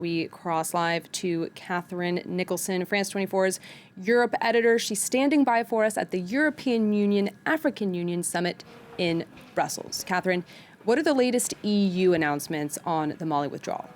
We cross live to Catherine Nicholson, France 24's Europe editor. She's standing by for us at the European Union African Union Summit in Brussels. Catherine, what are the latest EU announcements on the Mali withdrawal?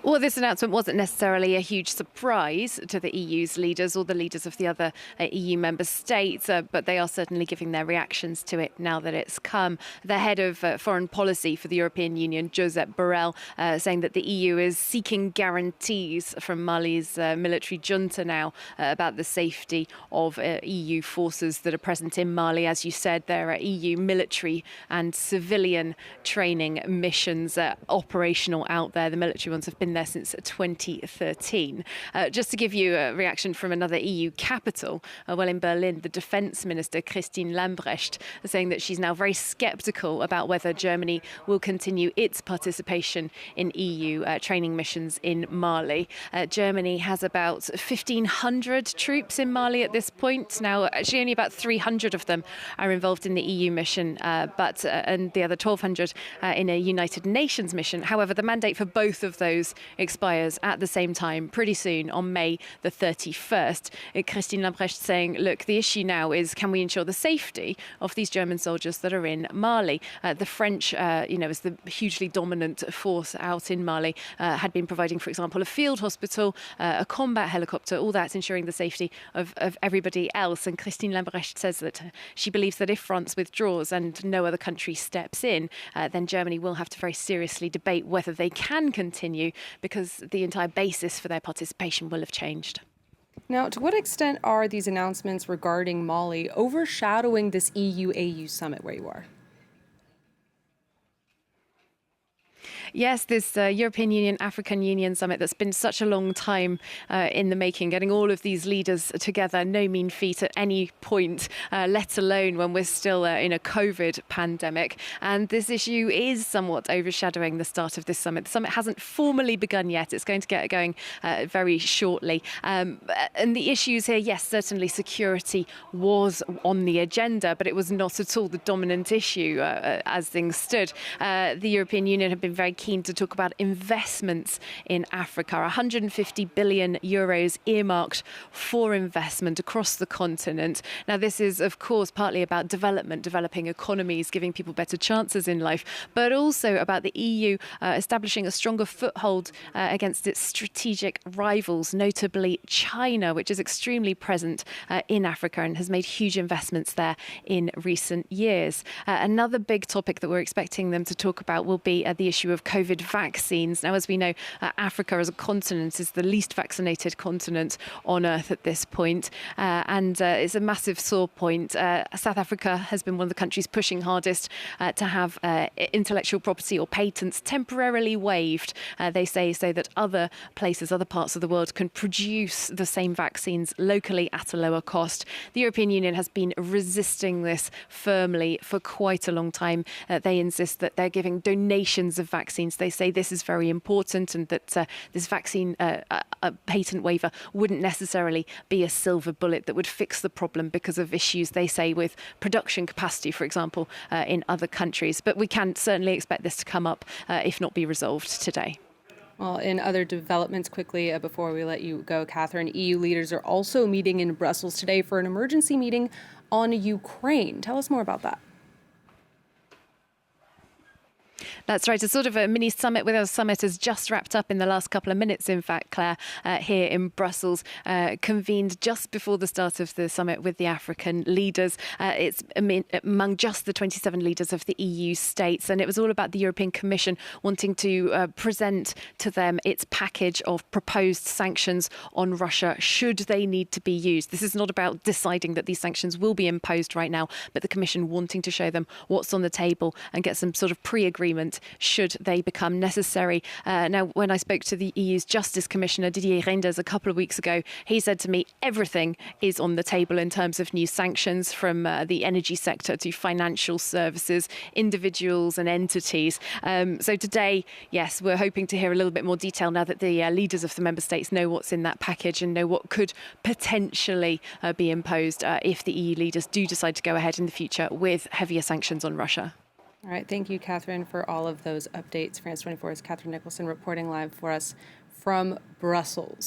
Well, this announcement wasn't necessarily a huge surprise to the EU's leaders or the leaders of the other EU member states, but they are certainly giving their reactions to it now that it's come. The head of foreign policy for the European Union, Josep Borrell, saying that the EU is seeking guarantees from Mali's military junta now about the safety of EU forces that are present in Mali. As you said, there are EU military and civilian training missions operational out there. The military ones have been there since 2013. Just to give you a reaction from another EU capital, well, in Berlin, the defence minister, Christine Lambrecht, is saying that she's now very sceptical about whether Germany will continue its participation in EU training missions in Mali. Germany has about 1,500 troops in Mali at this point. Now, actually, only about 300 of them are involved in the EU mission, and the other 1,200 in a United Nations mission. However, the mandate for both of those expires at the same time pretty soon on May the 31st. Christine Lambrecht saying, look, the issue now is, can we ensure the safety of these German soldiers that are in Mali? The French, as the hugely dominant force out in Mali, had been providing, for example, a field hospital, a combat helicopter, all that ensuring the safety of everybody else. And Christine Lambrecht says that she believes that if France withdraws and no other country steps in, then Germany will have to very seriously debate whether they can continue, because the entire basis for their participation will have changed. Now, to what extent are these announcements regarding Mali overshadowing this EU-AU summit where you are? Yes, this European Union, African Union summit that's been such a long time in the making, getting all of these leaders together, no mean feat at any point, let alone when we're still in a COVID pandemic. And this issue is somewhat overshadowing the start of this summit. The summit hasn't formally begun yet. It's going to get going very shortly. And the issues here, yes, certainly security was on the agenda, but it was not at all the dominant issue as things stood. The European Union have been very keen to talk about investments in Africa. 150 billion euros earmarked for investment across the continent. Now, this is, of course, partly about development, developing economies, giving people better chances in life, but also about the EU establishing a stronger foothold against its strategic rivals, notably China, which is extremely present in Africa and has made huge investments there in recent years. Another big topic that we're expecting them to talk about will be the issue of COVID vaccines. Now, as we know, Africa as a continent is the least vaccinated continent on Earth at this point, and it's a massive sore point. South Africa has been one of the countries pushing hardest to have intellectual property or patents temporarily waived, they say, so that other places, other parts of the world can produce the same vaccines locally at a lower cost. The European Union has been resisting this firmly for quite a long time. They insist that they're giving donations of vaccines. They say this is very important and that this vaccine patent waiver wouldn't necessarily be a silver bullet that would fix the problem because of issues, they say, with production capacity, for example, in other countries. But we can certainly expect this to come up, if not be resolved today. Well, in other developments, quickly, before we let you go, Catherine, EU leaders are also meeting in Brussels today for an emergency meeting on Ukraine. Tell us more about that. That's right. A sort of a mini summit with our summit has just wrapped up in the last couple of minutes, in fact, Claire, here in Brussels, convened just before the start of the summit with the African leaders. It's among just the 27 leaders of the EU states. And it was all about the European Commission wanting to present to them its package of proposed sanctions on Russia should they need to be used. This is not about deciding that these sanctions will be imposed right now, but the Commission wanting to show them what's on the table and get some sort of pre-agreement should they become necessary. Now, when I spoke to the EU's Justice Commissioner, Didier Reynders, a couple of weeks ago, he said to me, everything is on the table in terms of new sanctions, from the energy sector to financial services, individuals and entities. So today, yes, we're hoping to hear a little bit more detail now that the leaders of the member states know what's in that package and know what could potentially be imposed if the EU leaders do decide to go ahead in the future with heavier sanctions on Russia. All right. Thank you, Catherine, for all of those updates. France 24's Catherine Nicholson reporting live for us from Brussels.